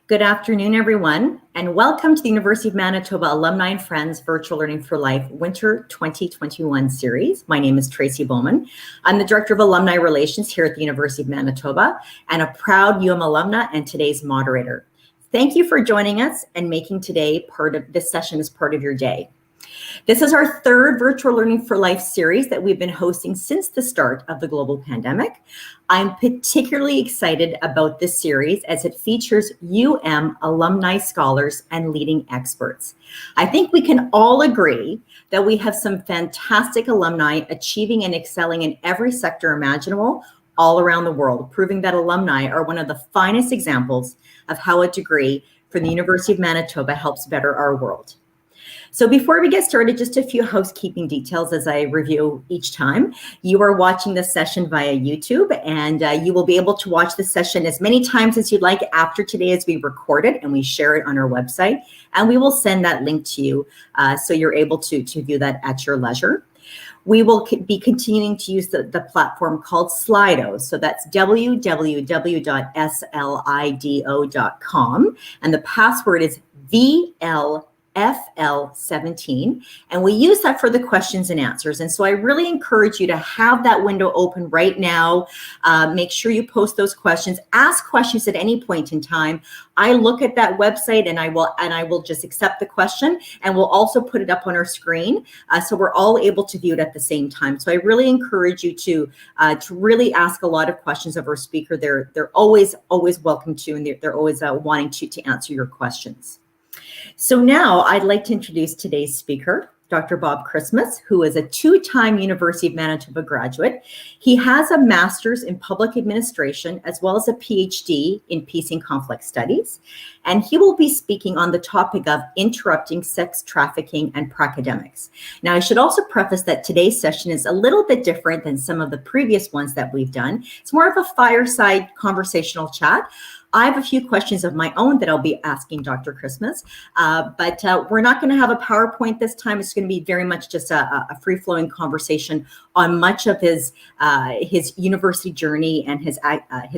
Good afternoon, everyone, and welcome to the University of Manitoba Alumni and Friends Virtual Learning for Life Winter 2021 series. My name is Tracy Bowman. I'm the Director of Alumni Relations here at the University of Manitoba and a proud UM alumna and today's moderator. Thank you for joining us and making today this session as part of your day. This is our third Virtual Learning for Life series that we've been hosting since the start of the global pandemic. I'm particularly excited about this series as it features UM alumni scholars and leading experts. I think we can all agree that we have some fantastic alumni achieving and excelling in every sector imaginable all around the world, proving that alumni are one of the finest examples of how a degree from the University of Manitoba helps better our world. So before we get started, just a few housekeeping details as I review each time. You are watching this session via YouTube, and you will be able to watch this session as many times as you'd like after today as we record it and we share it on our website. And we will send that link to you so you're able to view that at your leisure. We will be continuing to use the platform called Slido. So that's www.slido.com. And the password is VLFL17, and we use that for the questions and answers. And so I really encourage you to have that window open right now. Make sure you post those questions. Ask questions at any point in time. I look at that website and I will just accept the question, and we'll also put it up on our screen so we're all able to view it at the same time. So I really encourage you to really ask a lot of questions of our speaker. They're always welcome to, and they're always wanting to answer your questions. So now I'd like to introduce today's speaker, Dr. Bob Chrismas, who is a two-time University of Manitoba graduate. He has a master's in public administration as well as a Ph.D. in peace and conflict studies. And he will be speaking on the topic of interrupting sex trafficking and pracademics. Now, I should also preface that today's session is a little bit different than some of the previous ones that we've done. It's more of a fireside conversational chat. I have a few questions of my own that I'll be asking Dr. Chrismas, but we're not going to have a PowerPoint this time. It's going to be very much just a free-flowing conversation on much of his university journey and his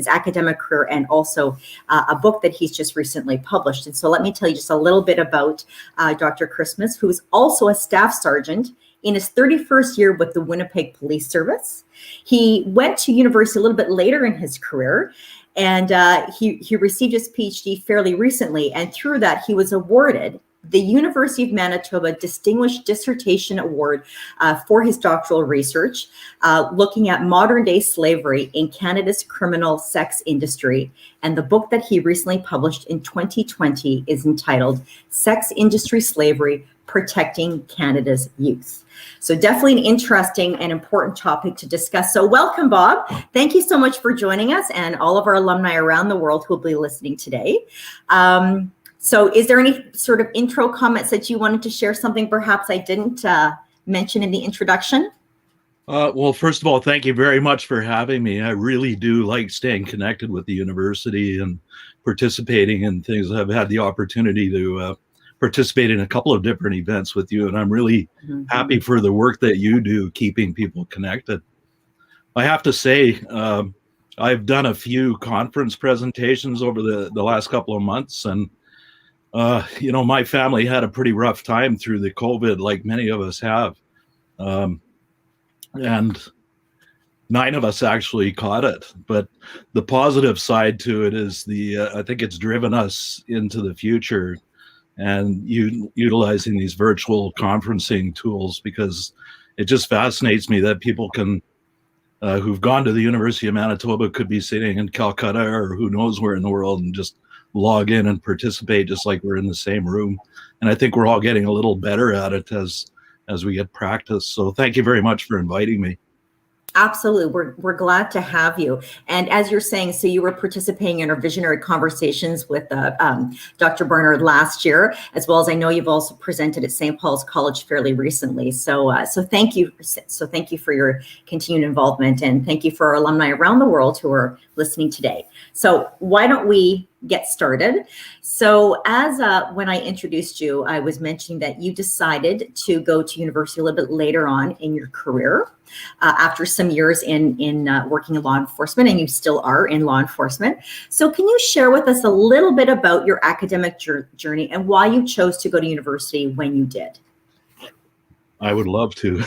academic career, and also a book that he's just recently published. And so let me tell you just a little bit about Dr. Chrismas, who's also a staff sergeant in his 31st year with the Winnipeg Police Service. He went to university a little bit later in his career, and he received his PhD fairly recently, and through that he was awarded the University of Manitoba Distinguished Dissertation Award for his doctoral research, looking at modern day slavery in Canada's criminal sex industry. And the book that he recently published in 2020 is entitled Sex Industry Slavery, Protecting Canada's Youth. So definitely an interesting and important topic to discuss. So welcome, Bob. Thank you so much for joining us, and all of our alumni around the world who will be listening today. So is there any sort of intro comments that you wanted to share, something perhaps I didn't mention in the introduction? Well, first of all, thank you very much for having me. I really do like staying connected with the university and participating in things. I've had the opportunity to participate in a couple of different events with you, and I'm really happy for the work that you do keeping people connected. I have to say, I've done a few conference presentations over the last couple of months, and you know, my family had a pretty rough time through the COVID, like many of us have, and 9 of us actually caught it. But the positive side to it is I think it's driven us into the future and utilizing these virtual conferencing tools, because it just fascinates me that people can, who've gone to the University of Manitoba, could be sitting in Calcutta or who knows where in the world, and just log in and participate just like we're in the same room. And I think we're all getting a little better at it as we get practice. So thank you very much for inviting me. Absolutely. We're glad to have you. And as you're saying, so you were participating in our visionary conversations with Dr. Bernard last year, as well as I know you've also presented at St. Paul's College fairly recently. So thank you. So thank you for your continued involvement, and thank you for our alumni around the world who are listening today. So why don't we get started. So as when I introduced you, I was mentioning that you decided to go to university a little bit later on in your career, after some years in working in law enforcement, and you still are in law enforcement. So can you share with us a little bit about your academic journey and why you chose to go to university when you did? I would love to.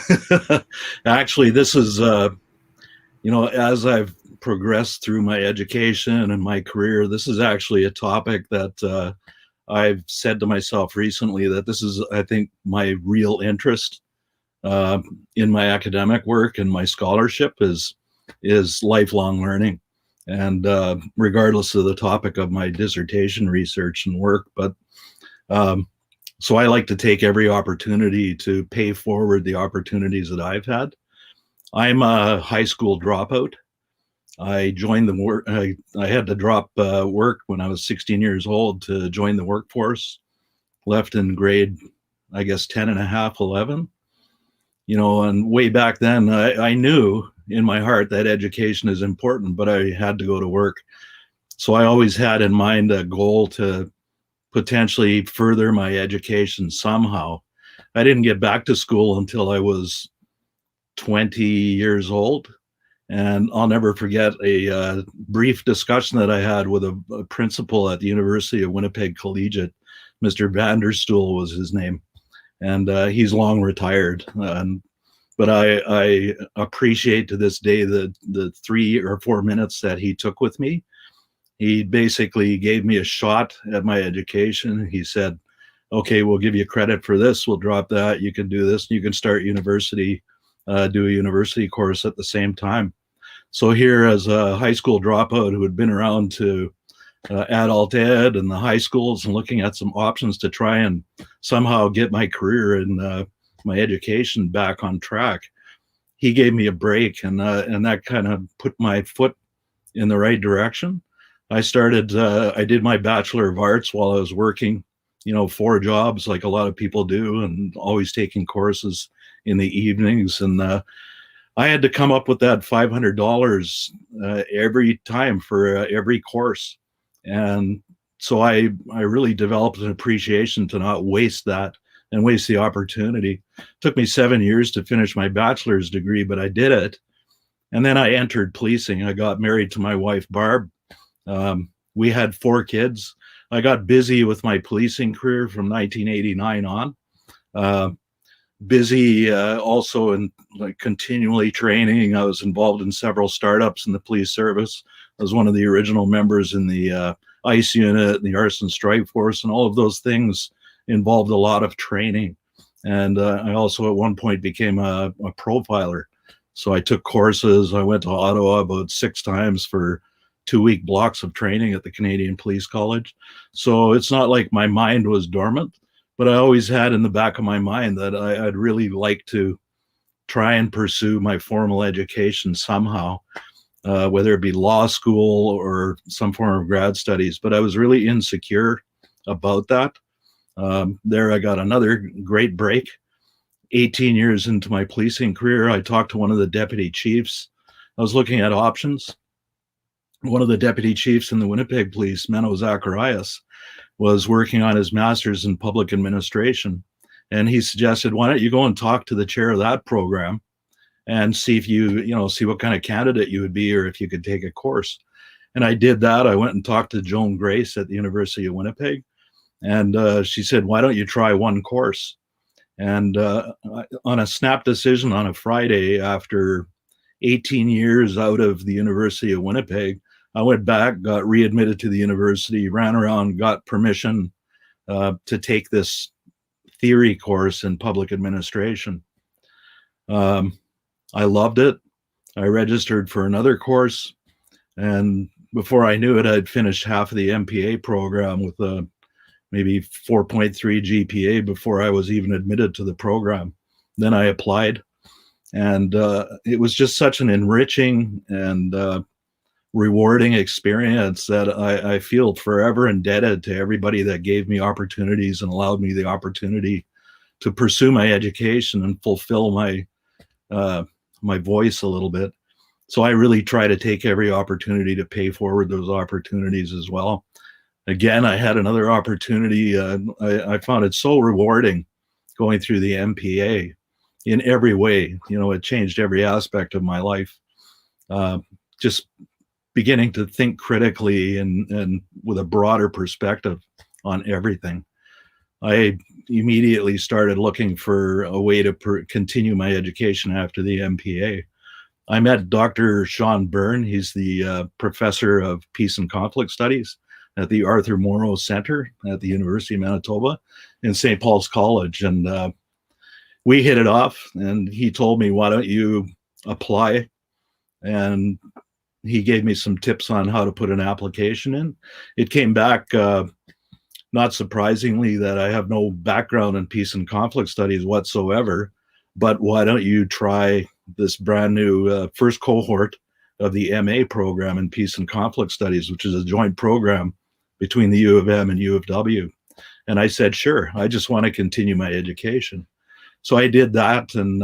Actually, this is, as I've progressed through my education and my career, this is actually a topic that I've said to myself recently that this is, I think, my real interest in my academic work and my scholarship is lifelong learning. And regardless of the topic of my dissertation research and work, but so I like to take every opportunity to pay forward the opportunities that I've had. I'm a high school dropout. I joined the work. I had to drop work when I was 16 years old to join the workforce. Left in grade, I guess, 10 and a half, 11. And way back then, I knew in my heart that education is important, but I had to go to work. So I always had in mind a goal to potentially further my education somehow. I didn't get back to school until I was 20 years old. And I'll never forget a brief discussion that I had with a principal at the University of Winnipeg Collegiate. Mr. Vanderstoel was his name. And he's long retired. But I appreciate to this day the 3 or 4 minutes that he took with me. He basically gave me a shot at my education. He said, okay, we'll give you credit for this. We'll drop that. You can do this. You can start university, do a university course at the same time. So here, as a high school dropout who had been around to adult ed and the high schools and looking at some options to try and somehow get my career and my education back on track, he gave me a break, and that kind of put my foot in the right direction. I did my Bachelor of Arts while I was working, 4 jobs like a lot of people do, and always taking courses in the evenings. And I had to come up with that $500 every time for every course. And so I really developed an appreciation to not waste that and waste the opportunity. It took me 7 years to finish my bachelor's degree, but I did it. And then I entered policing. I got married to my wife, Barb. We had 4 kids. I got busy with my policing career from 1989 on. Busy also in continually training. I was involved in several startups in the police service. I was one of the original members in the ICE unit, the arson strike force, and all of those things involved a lot of training. And I also at one point became a profiler. So I took courses. I went to Ottawa about 6 times for 2-week blocks of training at the Canadian Police College. So it's not like my mind was dormant, but I always had in the back of my mind that I'd really like to try and pursue my formal education somehow, whether it be law school or some form of grad studies. But I was really insecure about that. There I got another great break. 18 years into my policing career, I talked to one of the deputy chiefs. I was looking at options. One of the deputy chiefs in the Winnipeg Police, Menno Zacharias, was working on his master's in public administration. And he suggested, why don't you go and talk to the chair of that program and see if see what kind of candidate you would be, or if you could take a course. And I did that. I went and talked to Joan Grace at the University of Winnipeg. And she said, why don't you try one course? And on a snap decision on a Friday, after 18 years out of the University of Winnipeg, I went back, got readmitted to the university, ran around, got permission to take this theory course in public administration. I loved it. I registered for another course, and before I knew it, I'd finished half of the MPA program with a maybe 4.3 GPA before I was even admitted to the program. Then I applied, and it was just such an enriching and rewarding experience that I feel forever indebted to everybody that gave me opportunities and allowed me the opportunity to pursue my education and fulfill my my voice a little bit. So I really try to take every opportunity to pay forward those opportunities as well. again, I had another opportunity. I found it so rewarding going through the MPA in every way. It changed every aspect of my life. Just beginning to think critically and with a broader perspective on everything. I immediately started looking for a way to continue my education after the MPA. I met Dr. Sean Byrne. He's the professor of Peace and Conflict Studies at the Arthur Morrow Center at the University of Manitoba in St. Paul's College. And we hit it off, and he told me, why don't you apply? And he gave me some tips on how to put an application in. It came back, not surprisingly, that I have no background in peace and conflict studies whatsoever, but why don't you try this brand new first cohort of the MA program in peace and conflict studies, which is a joint program between the U of M and U of W. And I said, sure, I just want to continue my education. So I did that, and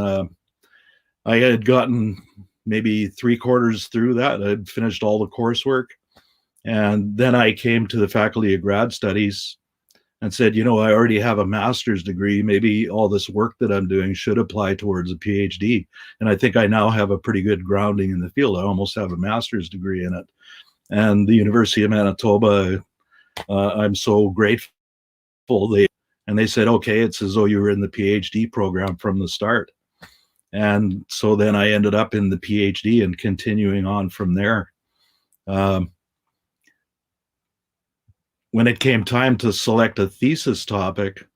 I had gotten maybe 3/4 through that. I'd finished all the coursework. And then I came to the Faculty of Grad Studies and said, I already have a master's degree. Maybe all this work that I'm doing should apply towards a PhD. And I think I now have a pretty good grounding in the field. I almost have a master's degree in it. And the University of Manitoba, I'm so grateful. They said, okay, it's as though you were in the PhD program from the start. And so then I ended up in the PhD and continuing on from there. When it came time to select a thesis topic,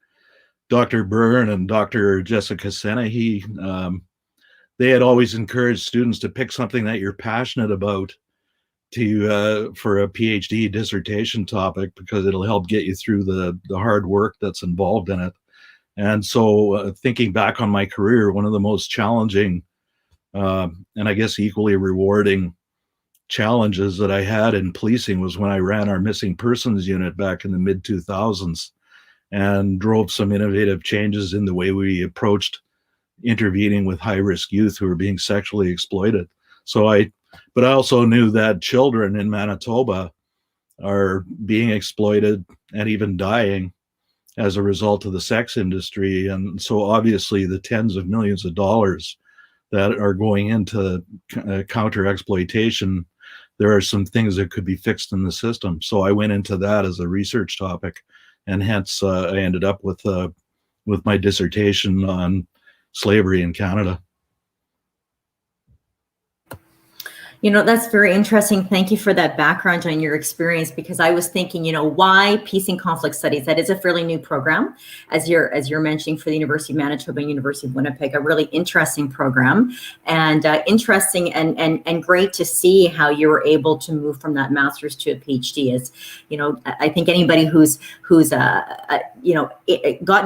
Dr. Byrne and Dr. Jessica Senna, they had always encouraged students to pick something that you're passionate about for a PhD dissertation topic, because it'll help get you through the hard work that's involved in it. And so thinking back on my career, one of the most challenging and I guess equally rewarding challenges that I had in policing was when I ran our missing persons unit back in the mid-2000s and drove some innovative changes in the way we approached intervening with high-risk youth who were being sexually exploited. But I also knew that children in Manitoba are being exploited and even dying as a result of the sex industry. And so obviously the tens of millions of dollars that are going into counter exploitation, there are some things that could be fixed in the system. So I went into that as a research topic, and hence I ended up with my dissertation on slavery in Canada. That's very interesting. Thank you for that background on your experience, because I was thinking, why peace and conflict studies? That is a fairly new program, as you're mentioning, for the University of Manitoba and University of Winnipeg, a really interesting program, and interesting and great to see how you were able to move from that master's to a PhD. As I think anybody who's gotten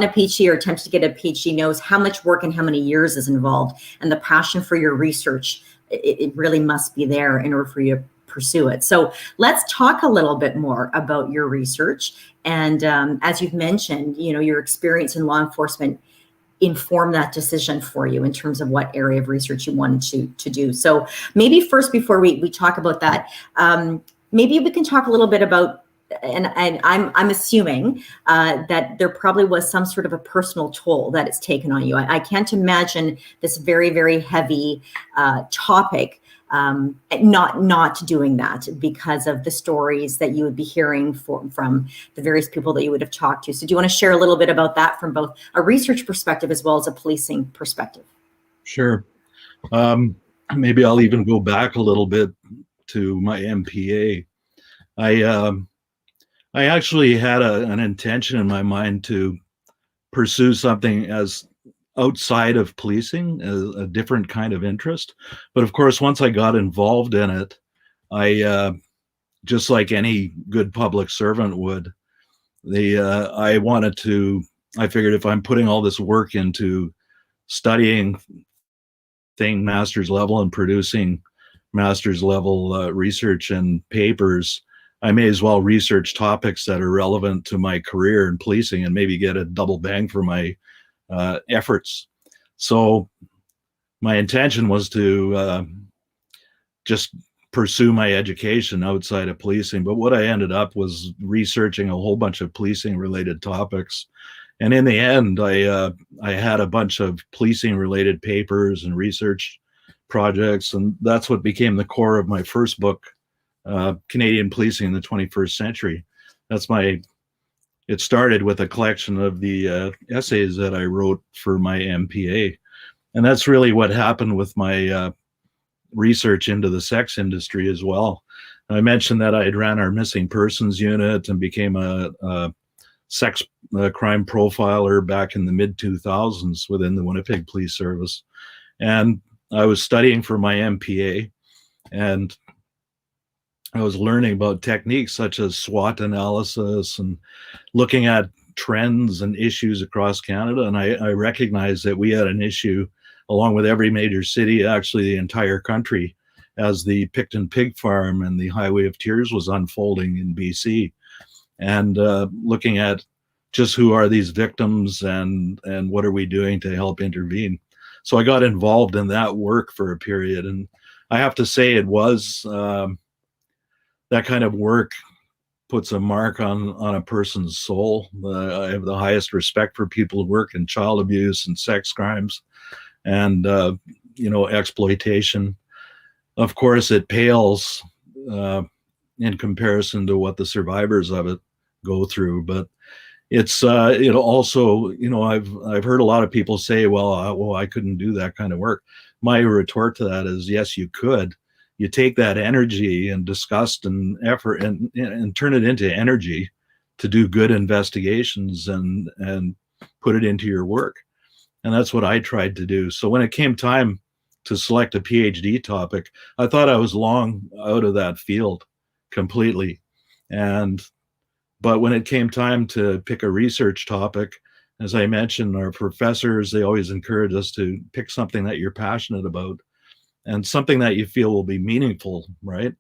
a PhD or attempted to get a PhD knows how much work and how many years is involved, and the passion for your research. It really must be there in order for you to pursue it. So let's talk a little bit more about your research. And as you've mentioned, your experience in law enforcement informed that decision for you in terms of what area of research you wanted to do. So maybe first, before we talk about that, maybe we can talk a little bit about, and I'm assuming that there probably was some sort of a personal toll that it's taken on you. I can't imagine this very, very heavy topic not doing that, because of the stories that you would be hearing from the various people that you would have talked to. So do you want to share a little bit about that from both a research perspective as well as a policing perspective? Sure. Maybe I'll even go back a little bit to my MPA. I actually had an intention in my mind to pursue something as outside of policing, a different kind of interest. But of course, once I got involved in it, I just like any good public servant would, I figured if I'm putting all this work into studying master's level and producing master's level research and papers, I may as well research topics that are relevant to my career in policing and maybe get a double bang for my efforts. So my intention was to just pursue my education outside of policing. But what I ended up was researching a whole bunch of policing related topics. And in the end, I had a bunch of policing related papers and research projects. And that's what became the core of my first book, Canadian Policing in the 21st Century. It started with a collection of the essays that I wrote for my MPA. And that's really what happened with my research into the sex industry as well. I mentioned that I had ran our missing persons unit and became a sex crime profiler back in the mid-2000s within the Winnipeg Police Service. And I was studying for my MPA, and I was learning about techniques such as SWOT analysis and looking at trends and issues across Canada. And I recognized that we had an issue along with every major city, actually the entire country, as the Picton pig farm and the Highway of Tears was unfolding in BC. And looking at just who are these victims and what are we doing to help intervene. So I got involved in that work for a period. And I have to say it was that kind of work puts a mark on a person's soul. I have the highest respect for people who work in child abuse and sex crimes and exploitation. Of course, it pales in comparison to what the survivors of it go through. But it's also, I've heard a lot of people say, well, I couldn't do that kind of work. My retort to that is, yes, you could. You take that energy and disgust and effort and turn it into energy to do good investigations and put it into your work. And that's what I tried to do. So when it came time to select a PhD topic, I thought I was long out of that field completely. But when it came time to pick a research topic, as I mentioned, our professors, they always encourage us to pick something that you're passionate about and something that you feel will be meaningful, right?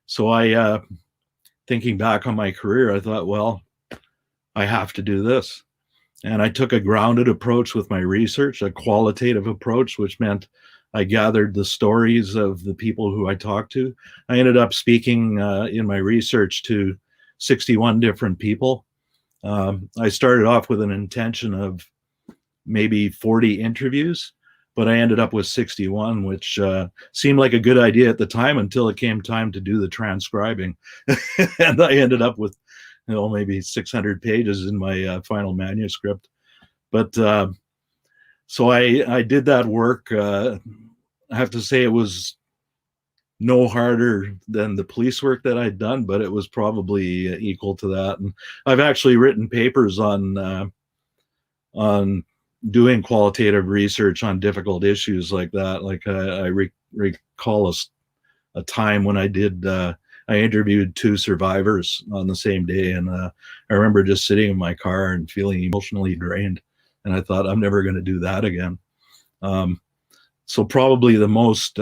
So I, thinking back on my career, I thought, well, I have to do this. And I took a grounded approach with my research, a qualitative approach, which meant I gathered the stories of the people who I talked to. I ended up speaking in my research to 61 different people. I started off with an intention of maybe 40 interviews, but I ended up with 61, which seemed like a good idea at the time until it came time to do the transcribing. And I ended up with maybe 600 pages in my final manuscript. But so I did that work. I have to say it was no harder than the police work that I'd done, but it was probably equal to that. And I've actually written papers on doing qualitative research on difficult issues like that. Like I recall a time when I interviewed 2 survivors on the same day. And I remember just sitting in my car and feeling emotionally drained. And I thought, I'm never going to do that again. So probably the most,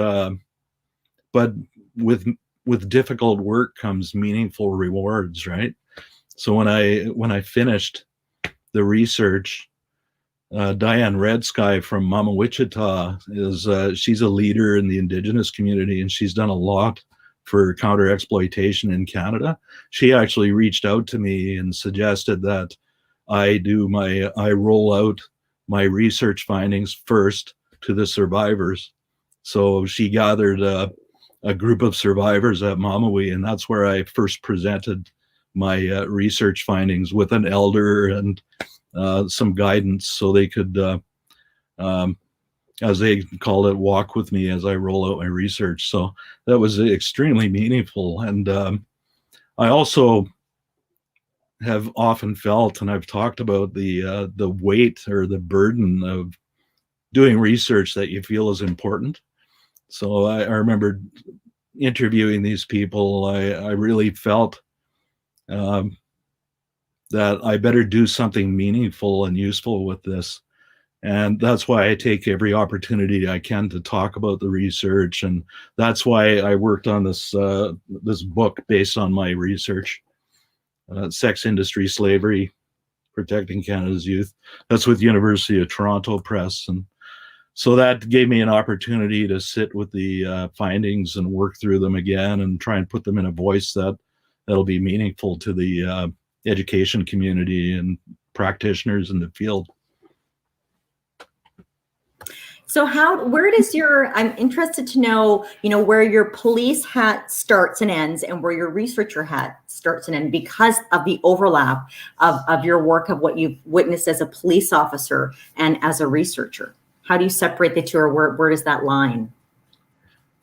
but with difficult work comes meaningful rewards, right? So when I finished the research, Diane Red Sky from Mama Wichita she's a leader in the Indigenous community, and she's done a lot for counter exploitation in Canada. She actually reached out to me and suggested that I roll out my research findings first to the survivors. So she gathered a group of survivors at Mamawi, and that's where I first presented my research findings with an elder and some guidance, so they could, as they call it, walk with me as I roll out my research. So that was extremely meaningful. And I also have often felt, and I've talked about the weight or the burden of doing research that you feel is important. So I remember interviewing these people. I really felt that I better do something meaningful and useful with this. And that's why I take every opportunity I can to talk about the research. And that's why I worked on this book based on my research, Sex Industry Slavery, Protecting Canada's Youth. That's with University of Toronto Press. And So that gave me an opportunity to sit with the findings and work through them again and try and put them in a voice that'll be meaningful to the education community and practitioners in the field. So where does I'm interested to know, where your police hat starts and ends and where your researcher hat starts and ends because of the overlap of your work, of what you've witnessed as a police officer and as a researcher. How do you separate the two, or where does that line?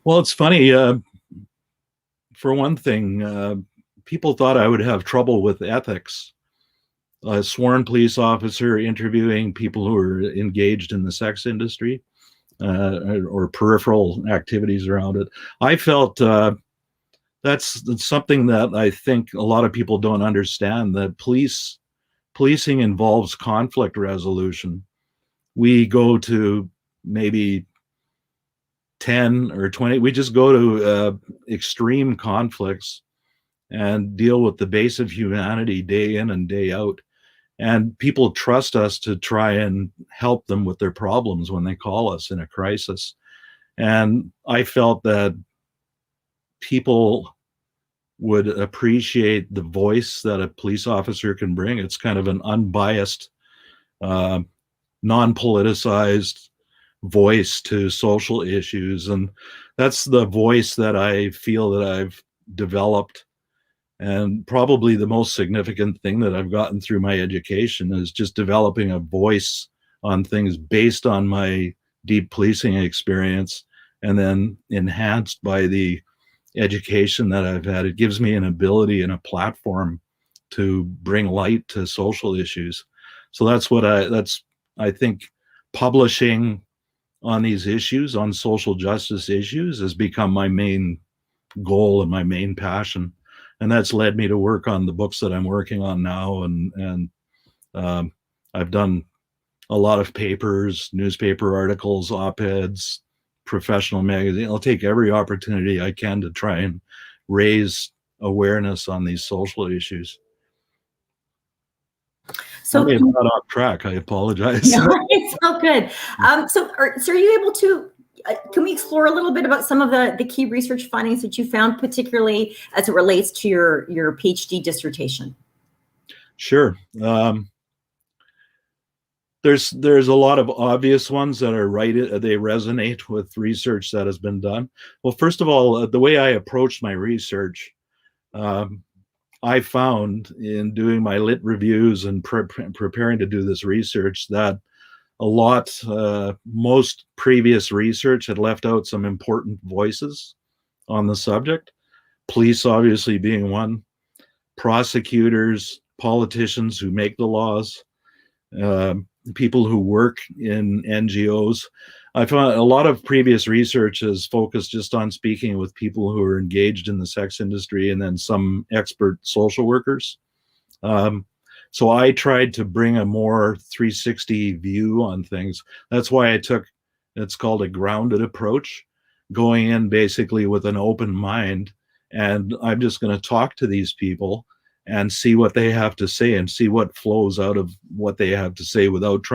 Well, it's funny. For one thing, people thought I would have trouble with ethics. A sworn police officer interviewing people who are engaged in the sex industry or peripheral activities around it. I felt that's something that I think a lot of people don't understand, that policing involves conflict resolution. We go to maybe 10 or 20, we just go to extreme conflicts and deal with the base of humanity day in and day out. And people trust us to try and help them with their problems when they call us in a crisis. And I felt that people would appreciate the voice that a police officer can bring. It's kind of an unbiased, non-politicized voice to social issues. And that's the voice that I feel that I've developed. And probably the most significant thing that I've gotten through my education is just developing a voice on things based on my deep policing experience, and then enhanced by the education that I've had. It gives me an ability and a platform to bring light to social issues. So that's what I think publishing on these issues, on social justice issues, has become my main goal and my main passion. And that's led me to work on the books that I'm working on now. And I've done a lot of papers, newspaper articles, op-eds, professional magazine. I'll take every opportunity I can to try and raise awareness on these social issues. So I may have got off track. I apologize. No, it's all good. So are you able to, can we explore a little bit about some of the key research findings that you found, particularly as it relates to your PhD dissertation? Sure. There's a lot of obvious ones that are right. They resonate with research that has been done. Well, first of all, the way I approached my research, I found in doing my lit reviews and preparing to do this research that most previous research had left out some important voices on the subject. Police obviously being one, prosecutors, politicians who make the laws, people who work in NGOs. I found a lot of previous research is focused just on speaking with people who are engaged in the sex industry, and then some expert social workers. So I tried to bring a more 360 view on things. That's why it's called a grounded approach, going in basically with an open mind. And I'm just going to talk to these people and see what they have to say and see what flows out of what they have to say, without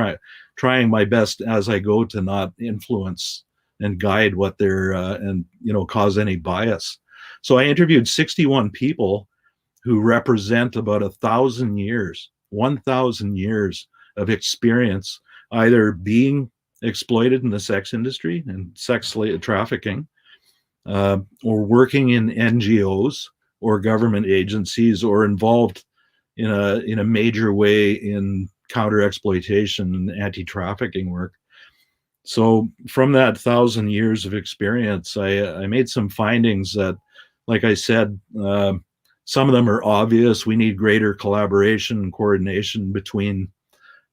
trying my best as I go to not influence and guide what they're, and cause any bias. So I interviewed 61 people who represent about 1,000 years of experience, either being exploited in the sex industry and sex trafficking, or working in NGOs or government agencies, or involved in a major way in counter-exploitation and anti-trafficking work. So from that 1,000 years of experience, I made some findings that, like I said, some of them are obvious. We need greater collaboration and coordination between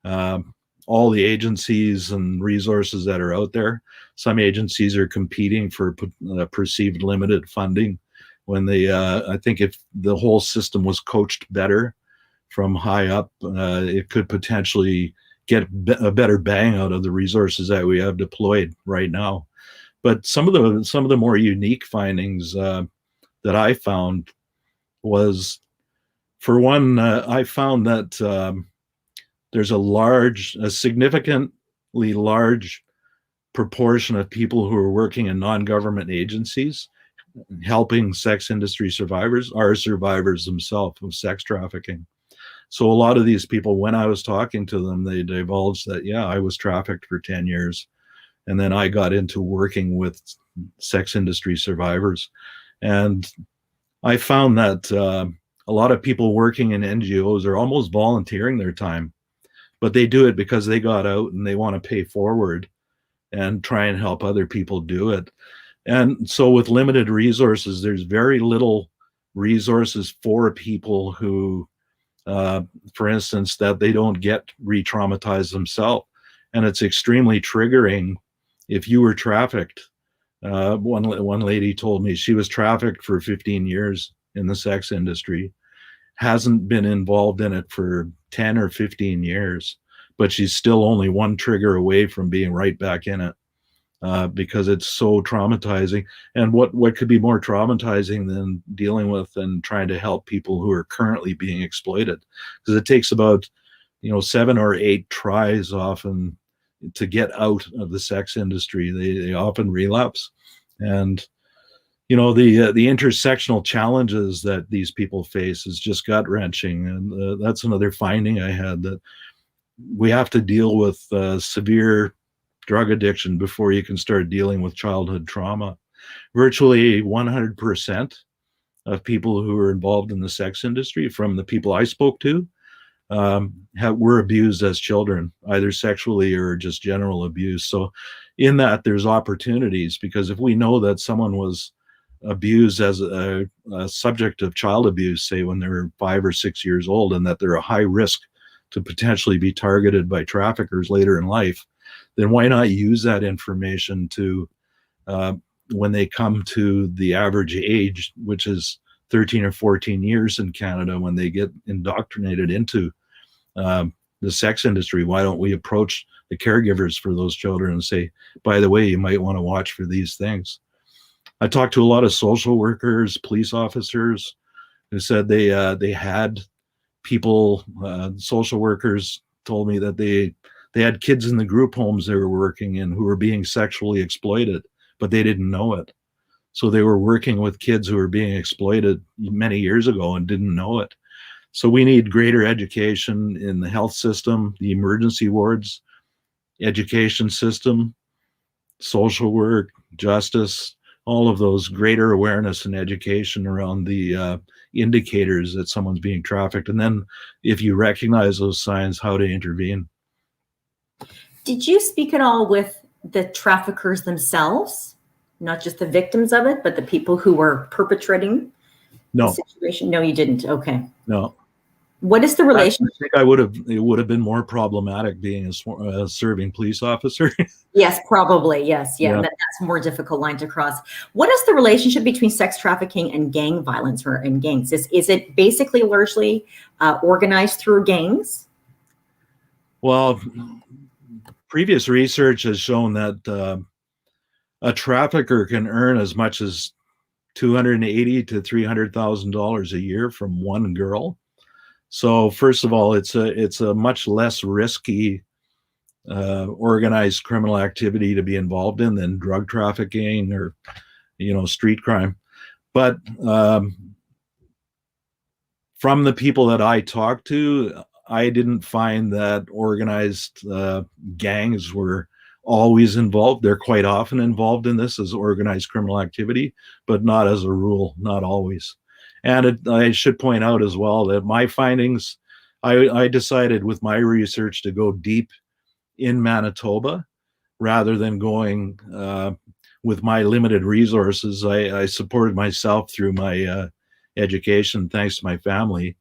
all the agencies and resources that are out there. Some agencies are competing for perceived limited funding, when I think if the whole system was coached better from high up, it could potentially get a better bang out of the resources that we have deployed right now. But some of the more unique findings that I found was, for one, I found that there's a significantly large proportion of people who are working in non-government agencies helping sex industry survivors are survivors themselves of sex trafficking. So a lot of these people, when I was talking to them, they divulged that, yeah, I was trafficked for 10 years. And then I got into working with sex industry survivors. And I found that a lot of people working in NGOs are almost volunteering their time, but they do it because they got out and they want to pay forward and try and help other people do it. And so with limited resources, there's very little resources for people who, for instance, that they don't get re-traumatized themselves. And it's extremely triggering if you were trafficked. One lady told me she was trafficked for 15 years in the sex industry, hasn't been involved in it for 10 or 15 years, but she's still only one trigger away from being right back in it. Because it's so traumatizing. And what could be more traumatizing than dealing with and trying to help people who are currently being exploited? Because it takes about 7 or 8 tries often to get out of the sex industry. They often relapse. And the intersectional challenges that these people face is just gut-wrenching. And that's another finding I had, that we have to deal with severe drug addiction before you can start dealing with childhood trauma. Virtually 100% of people who are involved in the sex industry, from the people I spoke to, were abused as children, either sexually or just general abuse. So in that, there's opportunities, because if we know that someone was abused as a subject of child abuse, say when they're 5 or 6 years old, and that they're a high risk to potentially be targeted by traffickers later in life, then why not use that information to, when they come to the average age, which is 13 or 14 years in Canada, when they get indoctrinated into the sex industry, why don't we approach the caregivers for those children and say, by the way, you might want to watch for these things. I talked to a lot of social workers, police officers, who said they had people, social workers told me that they had kids in the group homes they were working in who were being sexually exploited, but they didn't know it. So they were working with kids who were being exploited many years ago and didn't know it. So we need greater education in the health system, the emergency wards, education system, social work, justice, all of those, greater awareness and education around the indicators that someone's being trafficked. And then if you recognize those signs, how to intervene. Did you speak at all with the traffickers themselves, not just the victims of it, but the people who were perpetrating the situation? No, you didn't. Okay. No. What is the relationship? I think it would have been more problematic being a serving police officer. Yes, probably. Yes. Yeah. Yeah. That's a more difficult line to cross. What is the relationship between sex trafficking and gang violence, or in gangs? Is it basically largely organized through gangs? Well, previous research has shown that a trafficker can earn as much as $280,000 to $300,000 a year from one girl. So first of all, it's a much less risky organized criminal activity to be involved in than drug trafficking or street crime. But from the people that I talked to, I didn't find that organized gangs were always involved. They're quite often involved in this as organized criminal activity, but not as a rule, not always. And I should point out as well that my findings, I decided with my research to go deep in Manitoba rather than going with my limited resources. I supported myself through my education, thanks to my family,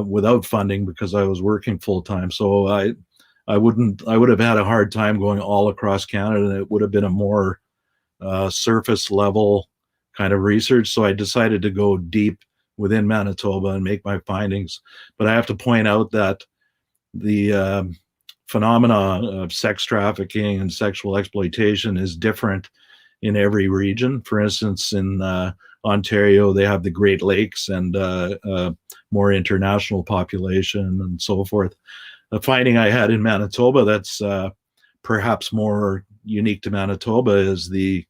without funding because I was working full time. So I would have had a hard time going all across Canada, and it would have been a more surface level kind of research. So I decided to go deep within Manitoba and make my findings. But I have to point out that the phenomena of sex trafficking and sexual exploitation is different in every region. For instance, in Ontario, they have the Great Lakes and more international population and so forth. The finding I had in Manitoba that's perhaps more unique to Manitoba is the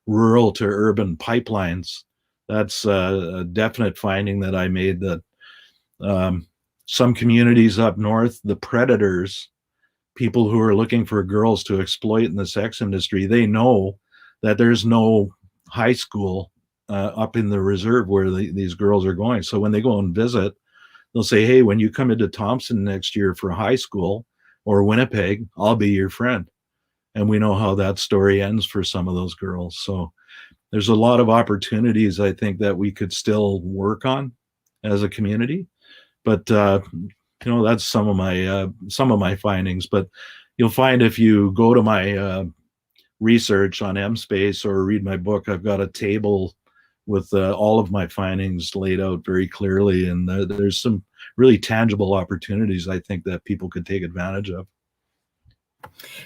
rural to urban pipelines. That's a definite finding that I made, that some communities up north, the predators, people who are looking for girls to exploit in the sex industry, they know that there's no high school up in the reserve where these girls are going. So when they go and visit, they'll say, hey, when you come into Thompson next year for high school or Winnipeg, I'll be your friend. And we know how that story ends for some of those girls. So there's a lot of opportunities, I think, that we could still work on as a community. But that's some of my findings. But you'll find if you go to my research on MSpace or read my book, I've got a table with all of my findings laid out very clearly, and there's some really tangible opportunities, I think, that people could take advantage of.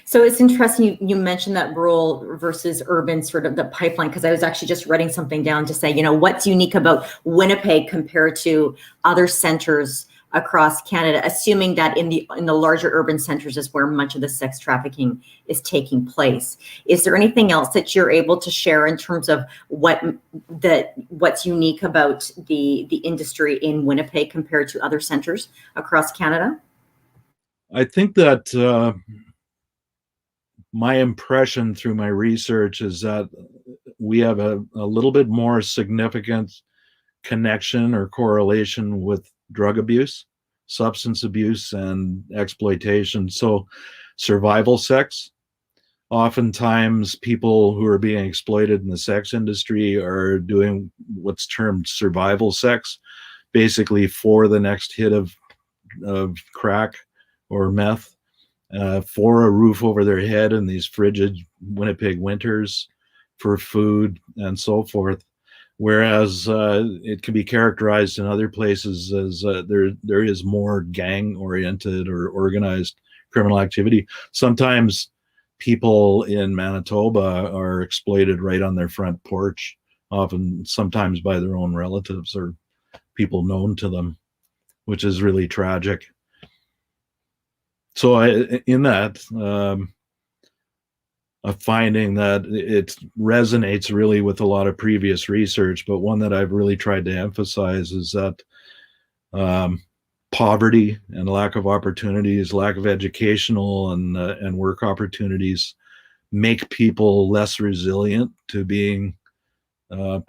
So it's interesting you mentioned that rural versus urban sort of the pipeline, because I was actually just writing something down to say, what's unique about Winnipeg compared to other centers across Canada, assuming that in the larger urban centers is where much of the sex trafficking is taking place. Is there anything else that you're able to share in terms of what's unique about the industry in Winnipeg compared to other centers across Canada? I think that my impression through my research is that we have a little bit more significant connection or correlation with drug abuse, substance abuse, and exploitation. So survival sex, oftentimes people who are being exploited in the sex industry are doing what's termed survival sex, basically for the next hit of crack or meth, for a roof over their head in these frigid Winnipeg winters, for food and so forth. Whereas it can be characterized in other places as there is more gang-oriented or organized criminal activity. Sometimes people in Manitoba are exploited right on their front porch, sometimes by their own relatives or people known to them, which is really tragic. So in that, a finding that it resonates really with a lot of previous research, but one that I've really tried to emphasize is that poverty and lack of opportunities, lack of educational and work opportunities make people less resilient to being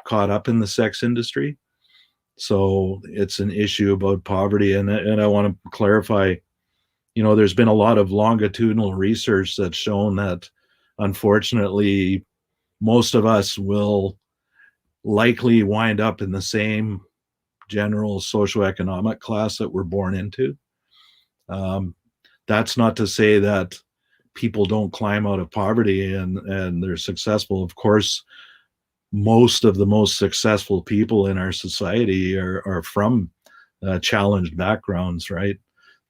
caught up in the sex industry. So it's an issue about poverty. And I want to clarify, there's been a lot of longitudinal research that's shown that, unfortunately, most of us will likely wind up in the same general socioeconomic class that we're born into. That's not to say that people don't climb out of poverty and they're successful. Of course, most of the most successful people in our society are from challenged backgrounds, right?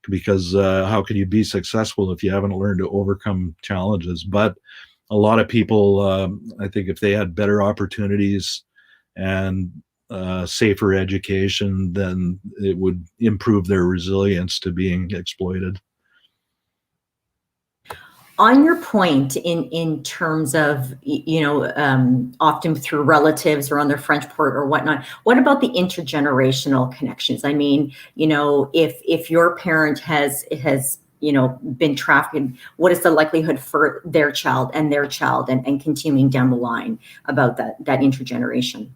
Because how can you be successful if you haven't learned to overcome challenges? But a lot of people, I think if they had better opportunities and safer education, then it would improve their resilience to being exploited. On your point, in terms of, often through relatives or on their French port or whatnot, what about the intergenerational connections? I mean, if your parent has been trafficked, what is the likelihood for their child and continuing down the line about that intergeneration?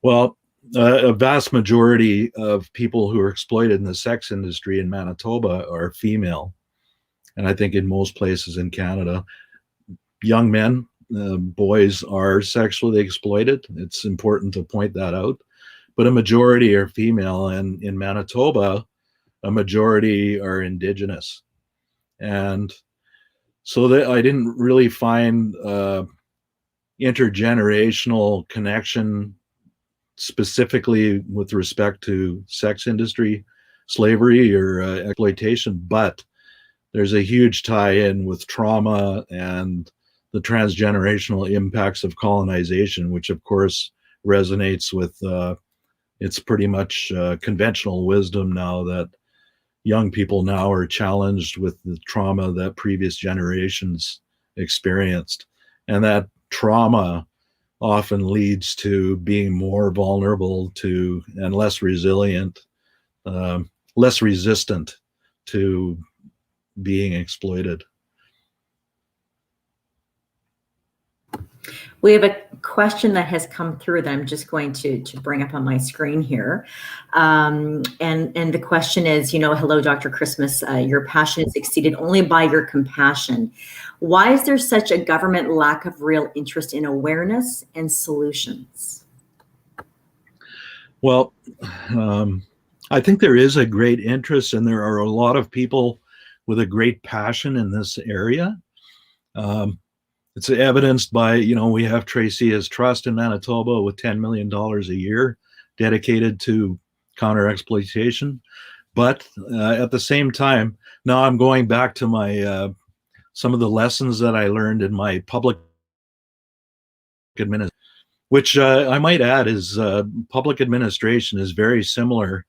Well, a vast majority of people who are exploited in the sex industry in Manitoba are female. And I think in most places in Canada, young men, boys are sexually exploited. It's important to point that out. But a majority are female. And in Manitoba, a majority are Indigenous. And so I didn't really find intergenerational connection specifically with respect to sex industry, slavery, or exploitation, but there's a huge tie-in with trauma and the transgenerational impacts of colonization, which of course resonates with, it's pretty much conventional wisdom now that young people now are challenged with the trauma that previous generations experienced. And that trauma often leads to being more vulnerable to and less resilient, less resistant to being exploited. We have a question that has come through that I'm just going to bring up on my screen here. And the question is, hello, Dr. Chrismas, your passion is exceeded only by your compassion. Why is there such a government lack of real interest in awareness and solutions? Well, I think there is a great interest, and there are a lot of people with a great passion in this area. It's evidenced by, we have Tracy's Trust in Manitoba with $10 million a year dedicated to counter-exploitation. But at the same time, now I'm going back to my some of the lessons that I learned in my public administration, which I might add is public administration is very similar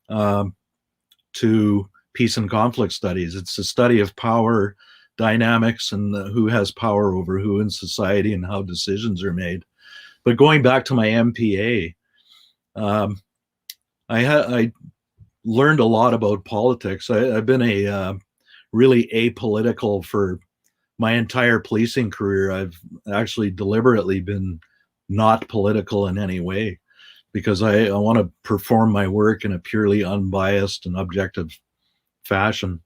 to peace and conflict studies. It's a study of power dynamics and who has power over who in society and how decisions are made. But going back to my MPA, I learned a lot about politics. I've been really apolitical for my entire policing career. I've actually deliberately been not political in any way because I want to perform my work in a purely unbiased and objective fashion.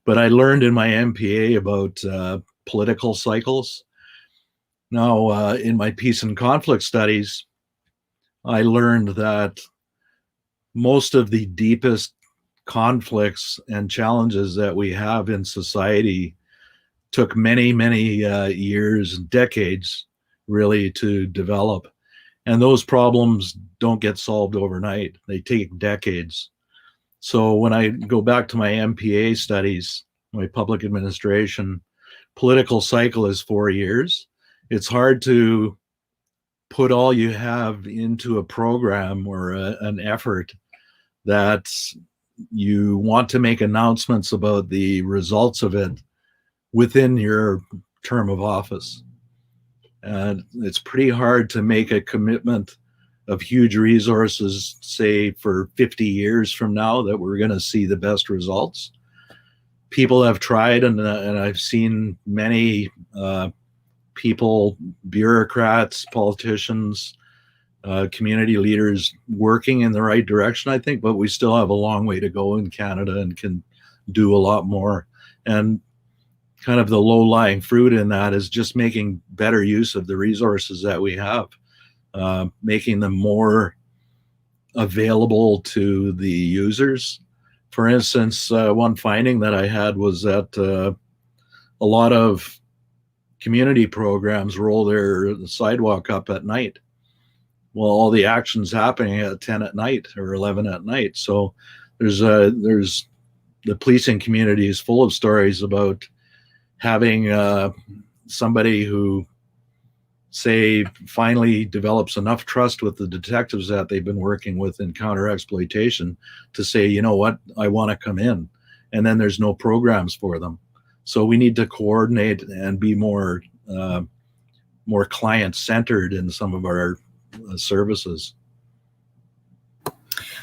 But I learned in my MPA about political cycles. Now, in my peace and conflict studies, I learned that most of the deepest conflicts and challenges that we have in society took many, many years, decades, really, to develop. And those problems don't get solved overnight. They take decades. So when I go back to my MPA studies, my public administration, political cycle is 4 years. It's hard to put all you have into a program or an effort that you want to make announcements about the results of it within your term of office. And it's pretty hard to make a commitment of huge resources, say for 50 years from now, that we're going to see the best results. People have tried, and I've seen many people, bureaucrats, politicians, community leaders working in the right direction, I think, but we still have a long way to go in Canada and can do a lot more. And kind of the low-lying fruit in that is just making better use of the resources that we have, making them more available to the users. For instance, one finding that I had was that a lot of community programs roll their sidewalk up at night. Well, all the action's happening at 10 at night or 11 at night. So there's the policing community is full of stories about having somebody who, say, finally develops enough trust with the detectives that they've been working with in counter-exploitation to say, you know what, I want to come in. And then there's no programs for them. So we need to coordinate and be more client-centered in some of our services.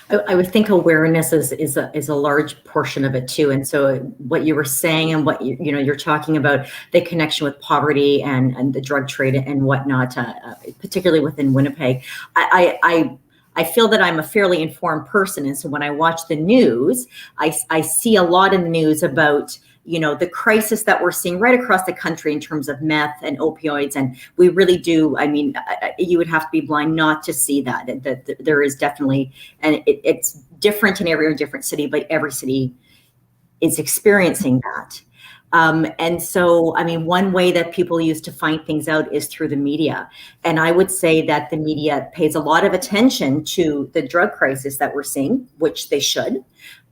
I would think awareness is a large portion of it too. And so what you were saying and what you're talking about, the connection with poverty and the drug trade and whatnot, particularly within Winnipeg, I feel that I'm a fairly informed person. And so when I watch the news, I see a lot in the news about the crisis that we're seeing right across the country in terms of meth and opioids. And we really do, you would have to be blind not to see that there is definitely, and it's different in every different city, but every city is experiencing that. And so, one way that people use to find things out is through the media. And I would say that the media pays a lot of attention to the drug crisis that we're seeing, which they should.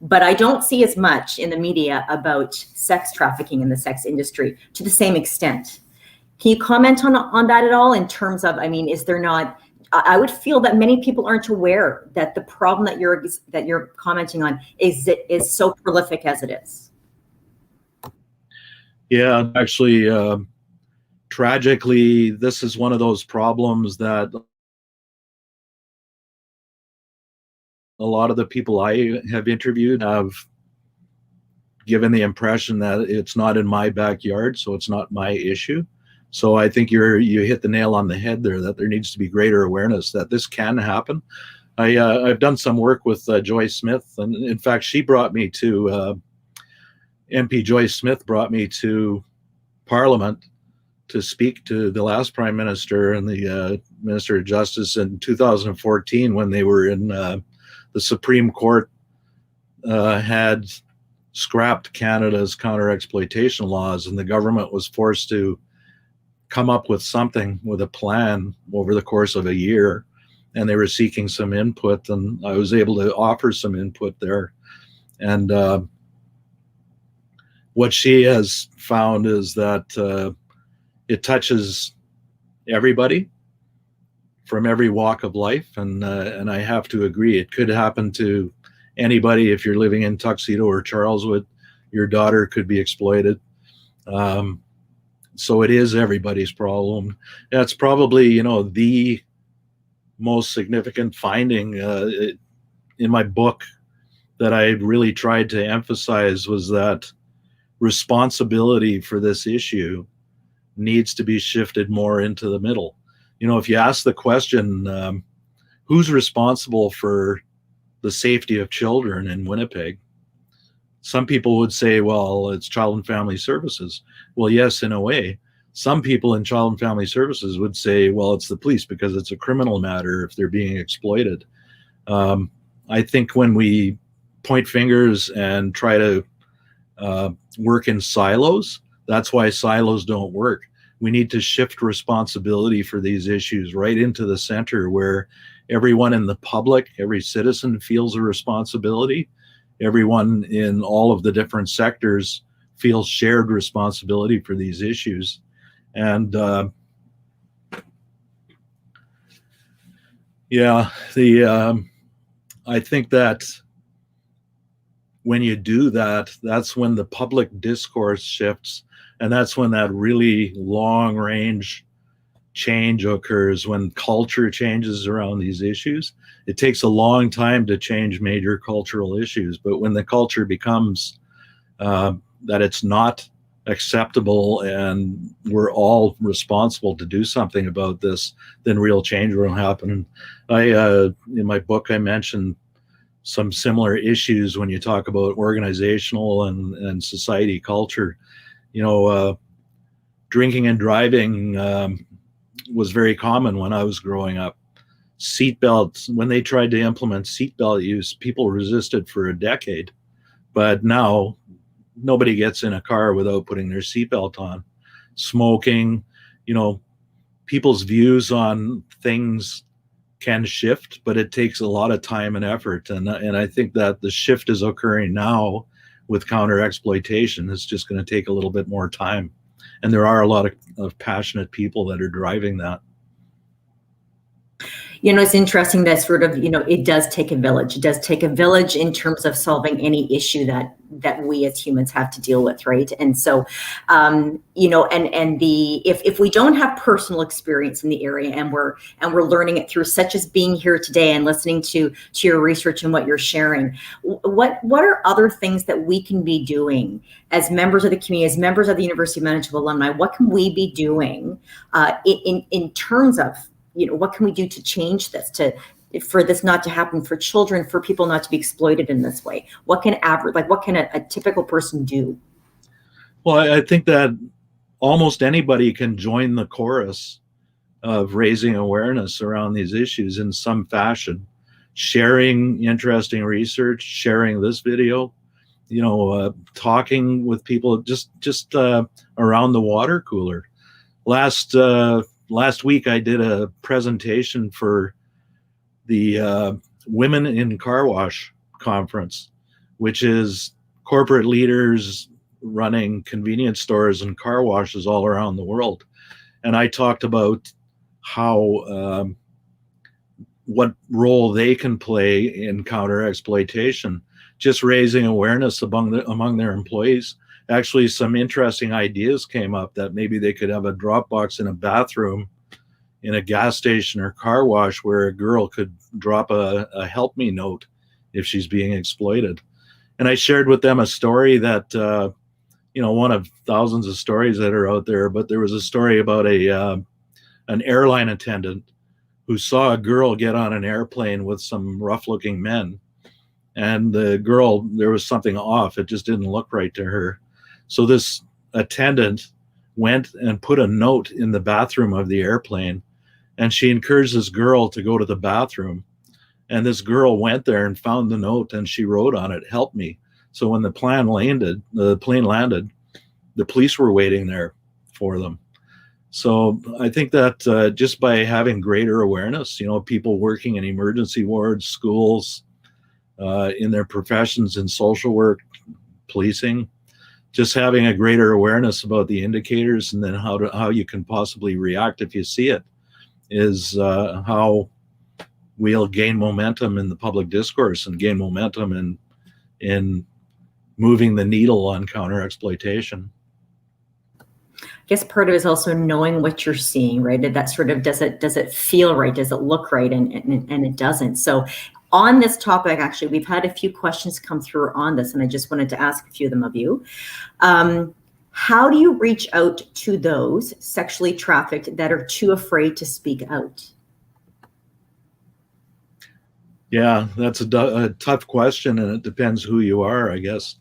But I don't see as much in the media about sex trafficking in the sex industry to the same extent. Can you comment on that at all in terms of, is there not, I would feel that many people aren't aware that the problem that you're commenting on is so prolific as it is. Yeah, actually, tragically, this is one of those problems that a lot of the people I have interviewed have given the impression that it's not in my backyard, so it's not my issue. So I think you hit the nail on the head there, that there needs to be greater awareness that this can happen. I've done some work with Joyce Smith, and in fact, she brought me to MP Joyce Smith brought me to Parliament to speak to the last Prime Minister and the Minister of Justice in 2014 when they were in the Supreme Court had scrapped Canada's counter-exploitation laws, and the government was forced to come up with something, with a plan over the course of a year, and they were seeking some input, and I was able to offer some input there. And what she has found is that it touches everybody from every walk of life, and I have to agree, it could happen to anybody. If you're living in Tuxedo or Charleswood, your daughter could be exploited. So it is everybody's problem. That's probably, you know, the most significant finding in my book that I really tried to emphasize, was that responsibility for this issue needs to be shifted more into the middle. You know, if you ask the question, who's responsible for the safety of children in Winnipeg, some people would say, well, it's Child and Family Services. Well, yes, in a way. Some people in Child and Family Services would say, well, it's the police because it's a criminal matter if they're being exploited. I think when we point fingers and try to work in silos, that's why silos don't work. We need to shift responsibility for these issues right into the center, where everyone in the public, every citizen feels a responsibility. Everyone in all of the different sectors feels shared responsibility for these issues. And I think that when you do that, that's when the public discourse shifts, and that's when that really long range change occurs, when culture changes around these issues. It takes a long time to change major cultural issues, but when the culture becomes that it's not acceptable and we're all responsible to do something about this, then real change will happen. And in my book, I mentioned some similar issues when you talk about organizational and society culture. You know, drinking and driving was very common when I was growing up. Seatbelts, when they tried to implement seatbelt use, people resisted for a decade. But now nobody gets in a car without putting their seatbelt on. Smoking, you know, people's views on things can shift, but it takes a lot of time and effort. And I think that the shift is occurring now with counter exploitation. It's just going to take a little bit more time. And there are a lot of passionate people that are driving that. You know, it's interesting that sort of, you know, it does take a village. It does take a village in terms of solving any issue that we as humans have to deal with, right? And so, you know, and if we don't have personal experience in the area, and we're learning it through, such as being here today and listening to your research and what you're sharing, what are other things that we can be doing as members of the community, as members of the University of Manitoba alumni? What can we be doing in terms of, you know, what can we do to change this, for this not to happen, for children, for people not to be exploited in this way? What can a typical person do? Well, I think that almost anybody can join the chorus of raising awareness around these issues in some fashion, sharing interesting research, sharing this video, you know, talking with people just around the water cooler. Last week, I did a presentation for the Women in Car Wash conference, which is corporate leaders running convenience stores and car washes all around the world. And I talked about how what role they can play in counter exploitation, just raising awareness among their employees, actually some interesting ideas came up that maybe they could have a drop box in a bathroom in a gas station or car wash where a girl could drop a help me note if she's being exploited. And I shared with them a story that, one of thousands of stories that are out there, but there was a story about an airline attendant who saw a girl get on an airplane with some rough looking men. And the girl, there was something off. It just didn't look right to her. So this attendant went and put a note in the bathroom of the airplane, and she encouraged this girl to go to the bathroom. And this girl went there and found the note, and she wrote on it, "Help me." So when the plane landed, the police were waiting there for them. So I think that just by having greater awareness, people working in emergency wards, schools, in their professions in social work, policing, just having a greater awareness about the indicators and then how you can possibly react if you see it is how we'll gain momentum in the public discourse and gain momentum in moving the needle on counter-exploitation. I guess part of it is also knowing what you're seeing, right? That sort of, does it feel right? Does it look right? And it doesn't. So on this topic, actually, we've had a few questions come through on this, and I just wanted to ask a few of them of you. How do you reach out to those sexually trafficked that are too afraid to speak out? Yeah, that's a tough question, and it depends who you are, I guess.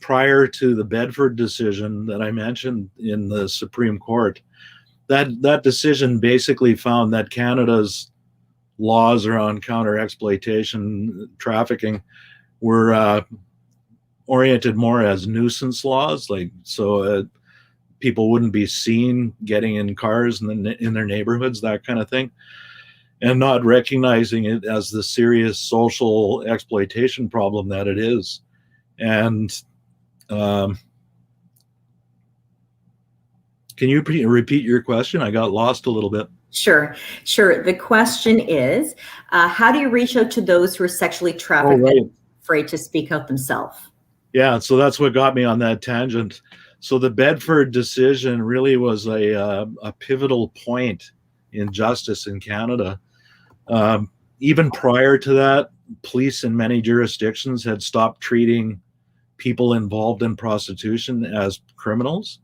Prior to the Bedford decision that I mentioned in the Supreme Court, that decision basically found that Canada's laws around counter-exploitation trafficking were oriented more as nuisance laws, so people wouldn't be seen getting in cars in their neighborhoods, that kind of thing, and not recognizing it as the serious social exploitation problem that it is. And can you repeat your question? I got lost a little bit. Sure. The question is, how do you reach out to those who are sexually trafficked and afraid to speak out themselves? Yeah, so that's what got me on that tangent. So the Bedford decision really was a pivotal point in justice in Canada. Even prior to that, police in many jurisdictions had stopped treating people involved in prostitution as criminals,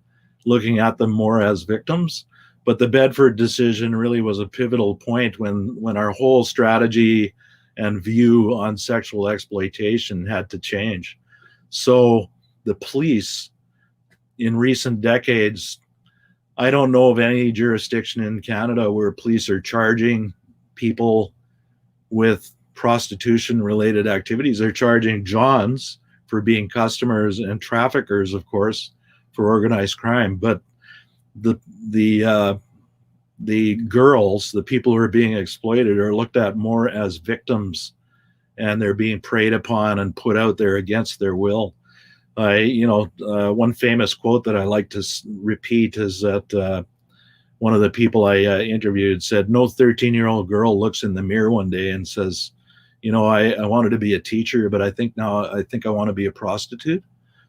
looking at them more as victims. But the Bedford decision really was a pivotal point when our whole strategy and view on sexual exploitation had to change. So the police in recent decades, I don't know of any jurisdiction in Canada where police are charging people with prostitution related activities. They're charging Johns for being customers and traffickers, of course, for organized crime. But the girls, the people who are being exploited, are looked at more as victims, and they're being preyed upon and put out there against their will. One famous quote that I like to repeat is that one of the people I interviewed said, no 13-year-old girl looks in the mirror one day and says, I wanted to be a teacher, but I think I want to be a prostitute.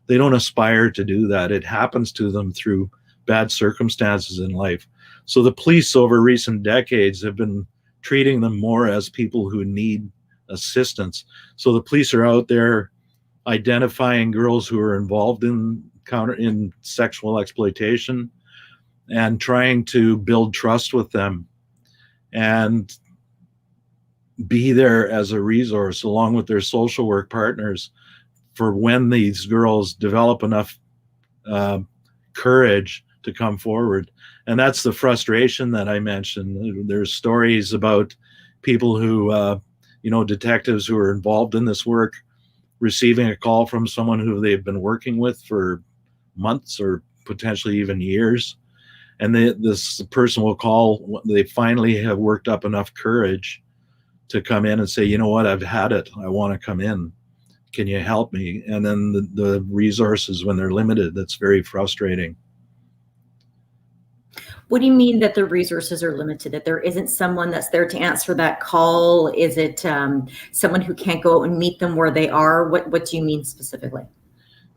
They don't aspire to do that. It happens to them through bad circumstances in life. So the police over recent decades have been treating them more as people who need assistance. So the police are out there identifying girls who are involved in sexual exploitation and trying to build trust with them and be there as a resource along with their social work partners for when these girls develop enough courage to come forward. And that's the frustration that I mentioned. There's stories about people who, detectives who are involved in this work, receiving a call from someone who they've been working with for months or potentially even years. And this person will call, they finally have worked up enough courage to come in and say, you know what, I've had it. I want to come in. Can you help me? And then the resources, when they're limited, that's very frustrating. What do you mean that the resources are limited, that there isn't someone that's there to answer that call? Is it someone who can't go out and meet them where they are? What do you mean specifically?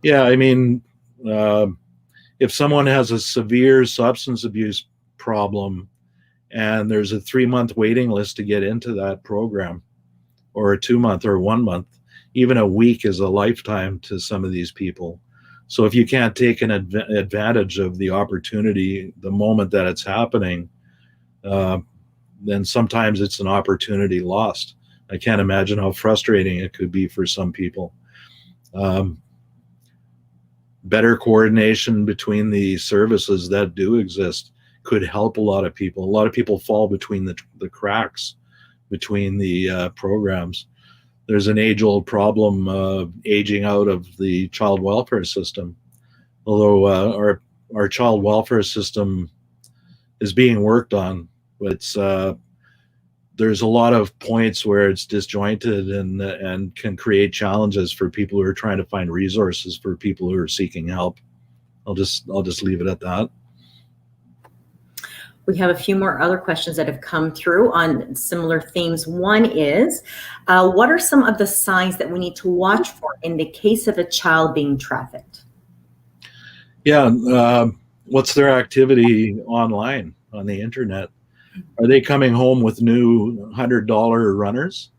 Yeah, I mean, if someone has a severe substance abuse problem and there's a 3-month waiting list to get into that program, or a 2-month or 1 month, even a week is a lifetime to some of these people. So if you can't take an advantage of the opportunity the moment that it's happening, then sometimes it's an opportunity lost. I can't imagine how frustrating it could be for some people. Better coordination between the services that do exist could help a lot of people. A lot of people fall between the cracks between the programs. There's an age-old problem of aging out of the child welfare system. Although our child welfare system is being worked on, but it's there's a lot of points where it's disjointed and can create challenges for people who are trying to find resources for people who are seeking help. I'll just leave it at that. We have a few more other questions that have come through on similar themes. One is, what are some of the signs that we need to watch for in the case of a child being trafficked? Yeah, what's their activity online on the internet? Are they coming home with new $100 runners?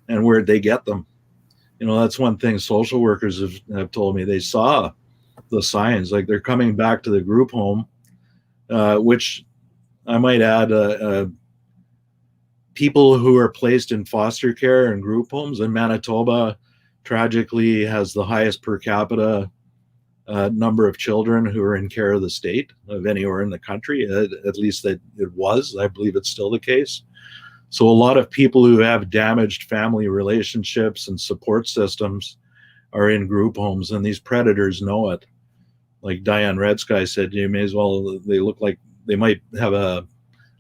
And where'd they get them? You know, that's one thing social workers have told me. They saw the signs, like they're coming back to the group home, which I might add, people who are placed in foster care and group homes in Manitoba tragically has the highest per capita number of children who are in care of the state of anywhere in the country. At least that it was. I believe it's still the case. So a lot of people who have damaged family relationships and support systems are in group homes, and these predators know it. Like Diane Redsky said, you may as well, they might have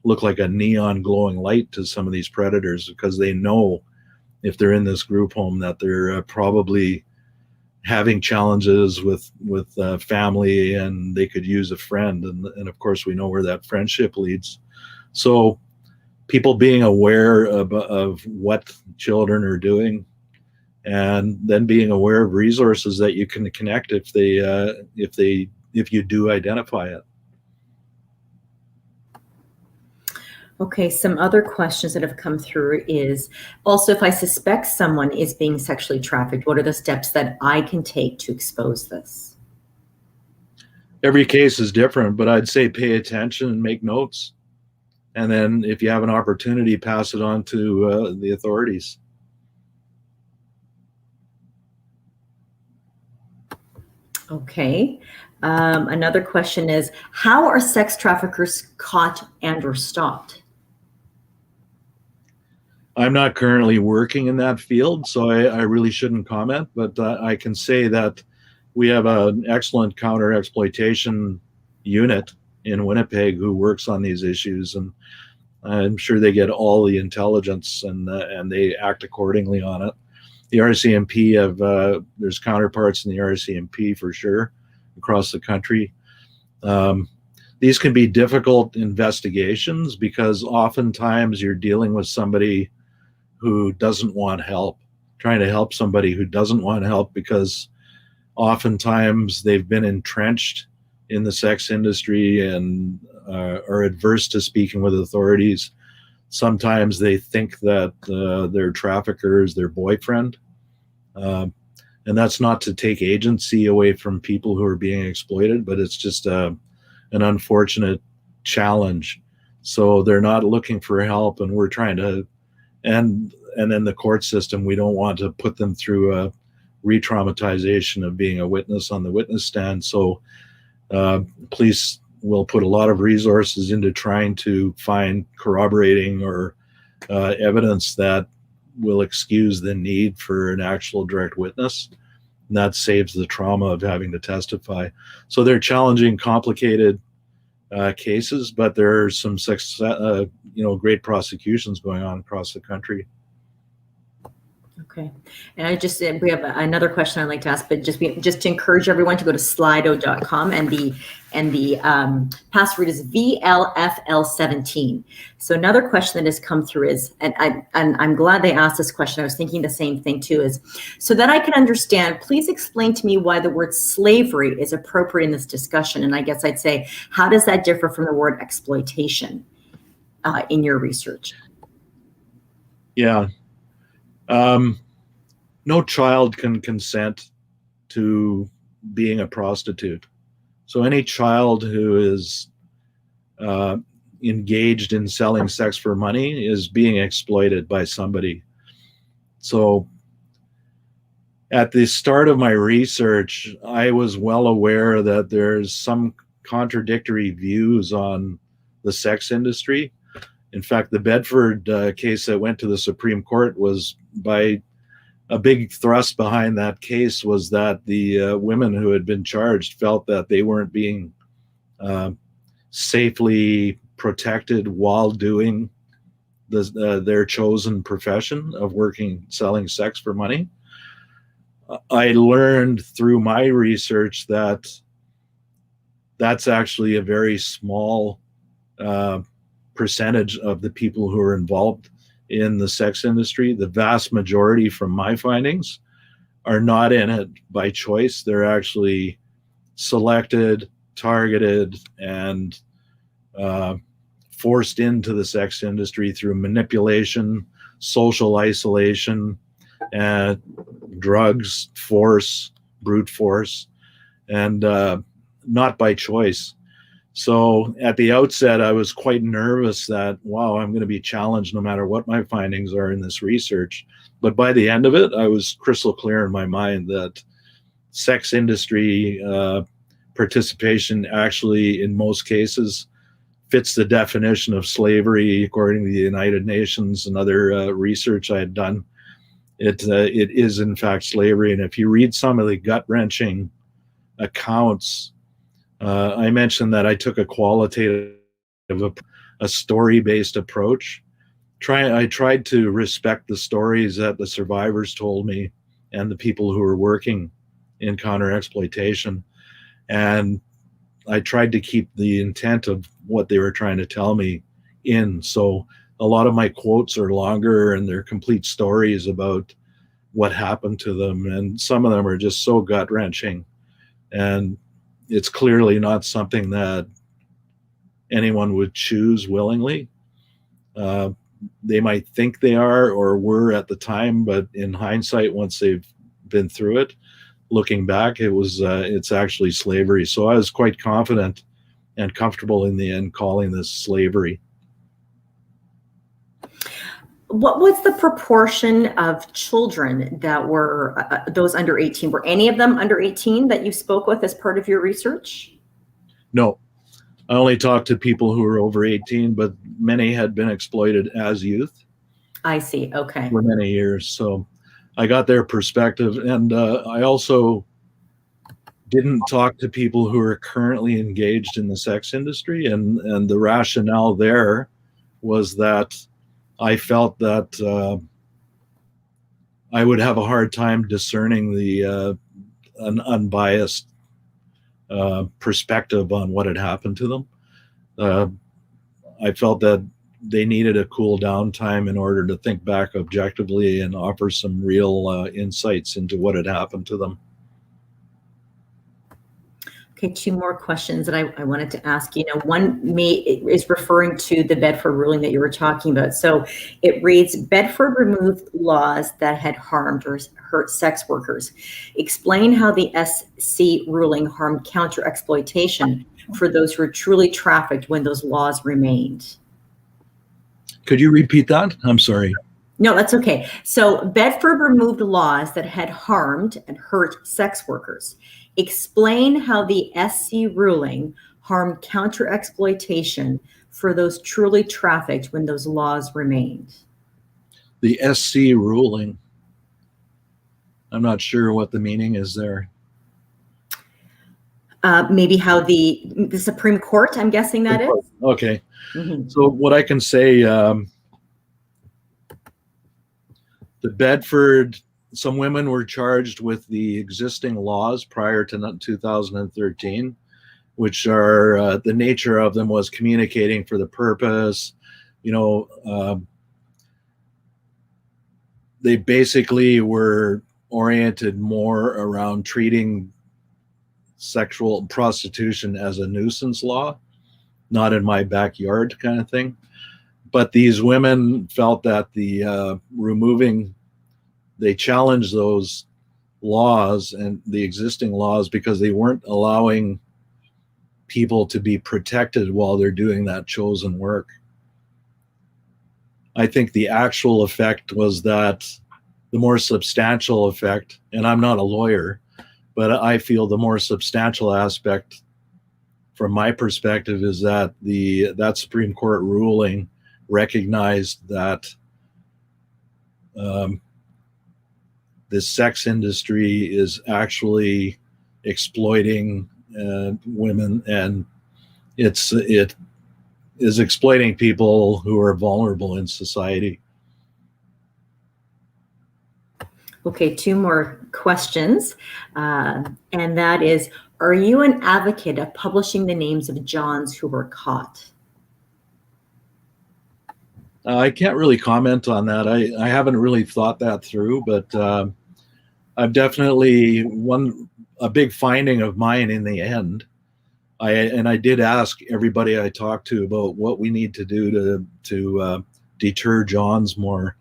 look like a neon glowing light to some of these predators, because they know if they're in this group home that they're probably having challenges with family, and they could use a friend, and of course we know where that friendship leads. So people being aware of what children are doing, and then being aware of resources that you can connect if you do identify it. Okay, some other questions that have come through is also, if I suspect someone is being sexually trafficked, what are the steps that I can take to expose this? Every case is different, but I'd say pay attention and make notes. And then if you have an opportunity, pass it on to the authorities. Okay. Another question is, how are sex traffickers caught and or stopped? I'm not currently working in that field, so I really shouldn't comment, but I can say that we have an excellent counter-exploitation unit in Winnipeg who works on these issues, and I'm sure they get all the intelligence and they act accordingly on it. The RCMP there's counterparts in the RCMP for sure across the country. These can be difficult investigations because oftentimes you're dealing with somebody who doesn't want help, trying to help somebody who doesn't want help, because oftentimes they've been entrenched in the sex industry and are adverse to speaking with authorities. Sometimes they think that their trafficker is their boyfriend. And that's not to take agency away from people who are being exploited, but it's just an unfortunate challenge. So they're not looking for help, and we're trying to, and then the court system, we don't want to put them through a re-traumatization of being a witness on the witness stand. So police will put a lot of resources into trying to find corroborating or evidence that will excuse the need for an actual direct witness. And that saves the trauma of having to testify. So they're challenging, complicated cases, but there are some success, great prosecutions going on across the country. Okay, and we have another question I'd like to ask, but just to encourage everyone to go to slido.com, and the and the password is VLFL17. So another question that has come through is, and I'm glad they asked this question. I was thinking the same thing too, is so that I can understand, please explain to me why the word slavery is appropriate in this discussion. And I guess I'd say, how does that differ from the word exploitation in your research? Yeah. No child can consent to being a prostitute. So any child who is engaged in selling sex for money is being exploited by somebody. So at the start of my research, I was well aware that there's some contradictory views on the sex industry. In fact, the Bedford case that went to the Supreme Court was by a big thrust behind that case was that the women who had been charged felt that they weren't being safely protected while doing their chosen profession of selling sex for money. I learned through my research that that's actually a very small percentage of the people who are involved in the sex industry. The vast majority, from my findings, are not in it by choice. They're actually selected, targeted, and forced into the sex industry through manipulation, social isolation, drugs, force, brute force, and not by choice. So at the outset, I was quite nervous that, wow, I'm going to be challenged no matter what my findings are in this research. But by the end of it, I was crystal clear in my mind that sex industry participation actually, in most cases, fits the definition of slavery according to the United Nations and other research I had done. It is, in fact, slavery. And if you read some of the gut-wrenching accounts, I mentioned that I took a qualitative, a story-based approach. I tried to respect the stories that the survivors told me and the people who were working in counter-exploitation. And I tried to keep the intent of what they were trying to tell me in. So a lot of my quotes are longer and they're complete stories about what happened to them. And some of them are just so gut-wrenching. And it's clearly not something that anyone would choose willingly. They might think they are or were at the time, but in hindsight, once they've been through it, looking back, it's actually slavery. So I was quite confident and comfortable in the end calling this slavery. What was the proportion of children that were those under 18? Were any of them under 18 that you spoke with as part of your research? No, I only talked to people who were over 18, but many had been exploited as youth. I see. Okay. For many years. So I got their perspective. And I also didn't talk to people who are currently engaged in the sex industry. And the rationale there was that I felt that I would have a hard time discerning an unbiased perspective on what had happened to them. I felt that they needed a cool down time in order to think back objectively and offer some real insights into what had happened to them. Okay, two more questions that I wanted to ask. One is referring to the Bedford ruling that you were talking about. So it reads, Bedford removed laws that had harmed or hurt sex workers. Explain how the SC ruling harmed counter-exploitation for those who were truly trafficked when those laws remained. Could you repeat that? I'm sorry. No, that's okay. So Bedford removed laws that had harmed and hurt sex workers. Explain how the SC ruling harmed counter-exploitation for those truly trafficked when those laws remained. The SC ruling. I'm not sure what the meaning is there. Maybe how the Supreme Court, I'm guessing that is. Okay. Mm-hmm. So what I can say, the Bedford, some women were charged with the existing laws prior to 2013, which are the nature of them was communicating for the purpose. They basically were oriented more around treating sexual prostitution as a nuisance law, not in my backyard kind of thing. But these women felt that they challenged those laws and the existing laws because they weren't allowing people to be protected while they're doing that chosen work. I think the actual effect was that the more substantial effect, and I'm not a lawyer, but I feel the more substantial aspect from my perspective is that that Supreme Court ruling recognized that the sex industry is actually exploiting women, and it is exploiting people who are vulnerable in society. Okay, 2 more questions, and that is, are you an advocate of publishing the names of Johns who were caught? I can't really comment on that. I haven't really thought that through, but I've definitely a big finding of mine in the end. I did ask everybody I talked to about what we need to do to deter Johns more.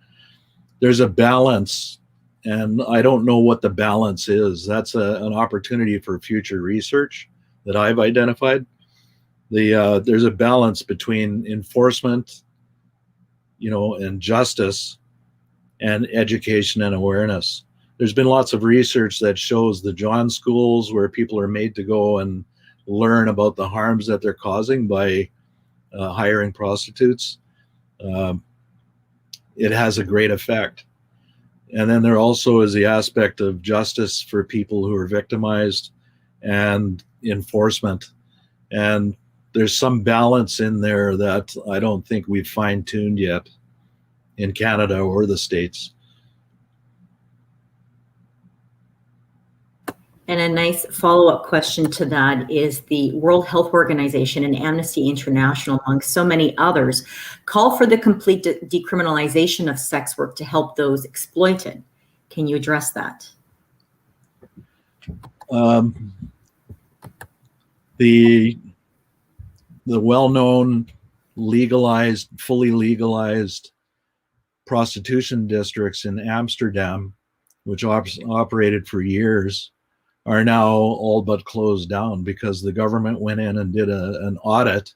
There's a balance, and I don't know what the balance is. That's an opportunity for future research that I've identified. There's a balance between enforcement, and justice, and education and awareness. There's been lots of research that shows the John schools where people are made to go and learn about the harms that they're causing by hiring prostitutes. It has a great effect. And then there also is the aspect of justice for people who are victimized and enforcement. And there's some balance in there that I don't think we've fine-tuned yet in Canada or the States. And a nice follow-up question to that is the World Health Organization and Amnesty International, among so many others, call for the complete decriminalization of sex work to help those exploited. Can you address that? The well-known fully legalized prostitution districts in Amsterdam, which operated for years, are now all but closed down because the government went in and did an audit,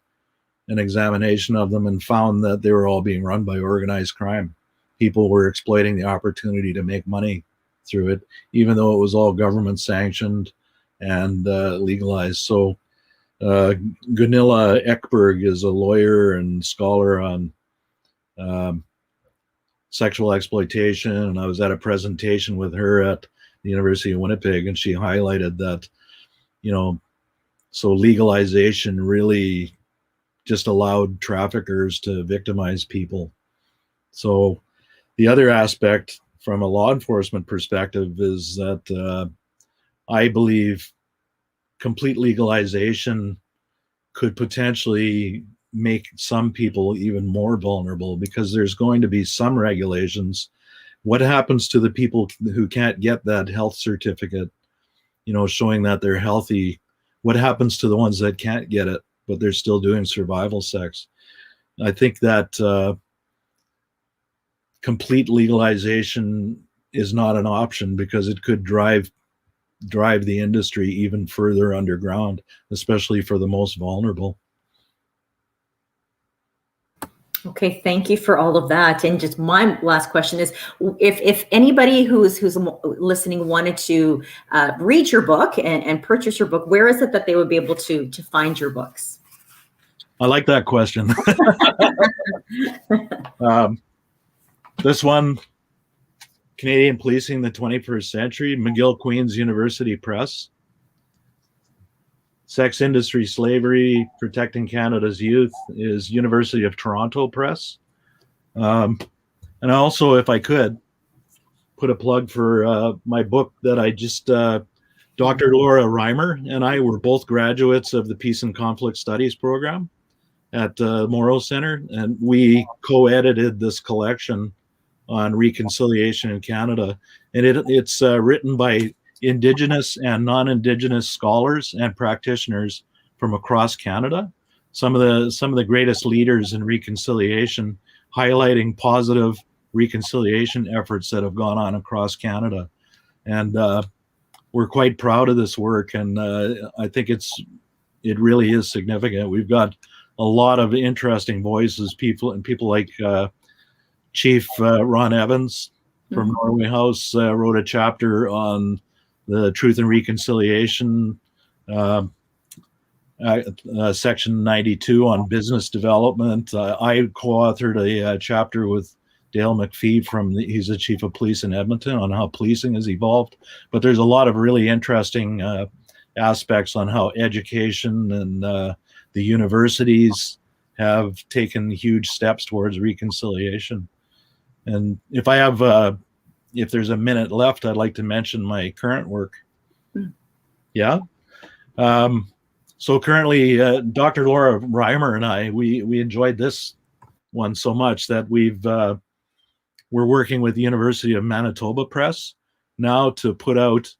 an examination of them, and found that they were all being run by organized crime. People were exploiting the opportunity to make money through it, even though it was all government sanctioned and legalized. So Gunilla Ekberg is a lawyer and scholar on sexual exploitation, and I was at a presentation with her at the University of Winnipeg, and she highlighted that, so legalization really just allowed traffickers to victimize people. So the other aspect from a law enforcement perspective is that I believe complete legalization could potentially make some people even more vulnerable, because there's going to be some regulations. What happens to the people who can't get that health certificate, showing that they're healthy? What happens to the ones that can't get it, but they're still doing survival sex? I think that complete legalization is not an option, because it could drive the industry even further underground, especially for the most vulnerable. Okay, thank you for all of that. And just my last question is, if anybody who's listening wanted to read your book and purchase your book, where is it that they would be able to find your books? I like that question. This one, Canadian Policing the 21st Century, McGill Queen's University Press. Sex Industry Slavery, Protecting Canada's Youth is University of Toronto Press. And also, if I could, put a plug for my book that I just Dr. Laura Reimer and I were both graduates of the Peace and Conflict Studies program at Morrow Center, and we co-edited this collection on reconciliation in Canada. And it's written by Indigenous and non-Indigenous scholars and practitioners from across Canada. Some of the greatest leaders in reconciliation, highlighting positive reconciliation efforts that have gone on across Canada. And we're quite proud of this work, and I think it really is significant. We've got a lot of interesting voices, people like Chief Ron Evans from Norway House wrote a chapter on the Truth and Reconciliation, section 92 on business development. I co-authored a chapter with Dale McPhee he's the chief of police in Edmonton, on how policing has evolved. But there's a lot of really interesting aspects on how education and the universities have taken huge steps towards reconciliation. And if there's a minute left, I'd like to mention my current work. Yeah. So currently, Dr. Laura Reimer and I, we enjoyed this one so much that we're working with the University of Manitoba Press now to put out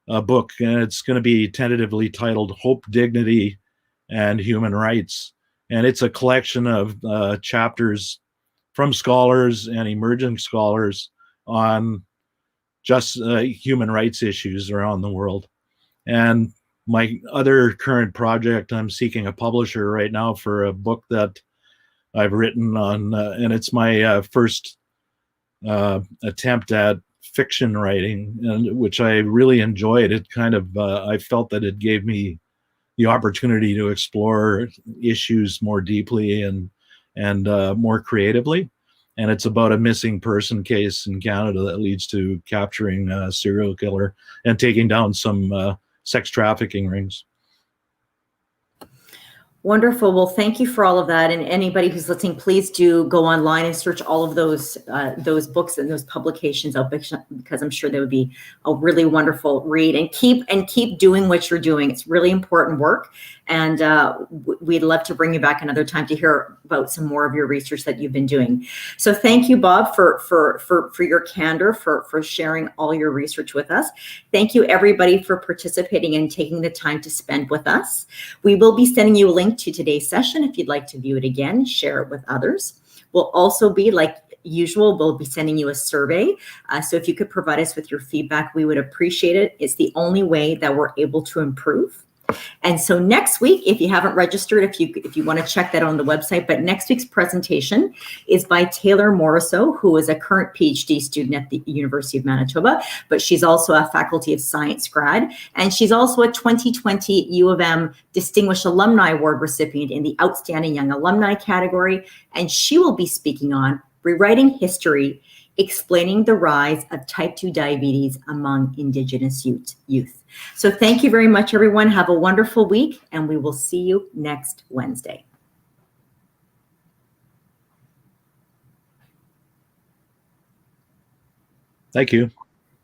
a book, and it's going to be tentatively titled Hope, Dignity, and Human Rights. And it's a collection of chapters from scholars and emerging scholars on just human rights issues around the world. And my other current project, I'm seeking a publisher right now for a book that I've written on, and it's my first attempt at fiction writing, and which I really enjoyed. It kind of I felt that it gave me the opportunity to explore issues more deeply and more creatively. And it's about a missing person case in Canada that leads to capturing a serial killer and taking down some sex trafficking rings. Wonderful. Well, thank you for all of that. And anybody who's listening, please do go online and search all of those books and those publications out, because I'm sure they would be a really wonderful read. And keep doing what you're doing. It's really important work. And we'd love to bring you back another time to hear about some more of your research that you've been doing. So thank you, Bob, for your candor, for sharing all your research with us. Thank you, everybody, for participating and taking the time to spend with us. We will be sending you a link to today's session if you'd like to view it again, share it with others. We'll also be, like usual, we'll be sending you a survey. So if you could provide us with your feedback, we would appreciate it. It's the only way that we're able to improve. And so next week, if you haven't registered, if you want to check that on the website, but next week's presentation is by Taylor Morisseau, who is a current PhD student at the University of Manitoba, but she's also a Faculty of Science grad, and she's also a 2020 U of M Distinguished Alumni Award recipient in the Outstanding Young Alumni category, and she will be speaking on rewriting history, explaining the rise of type 2 diabetes among Indigenous youth. So thank you very much, everyone. Have a wonderful week, and we will see you next Wednesday. Thank you.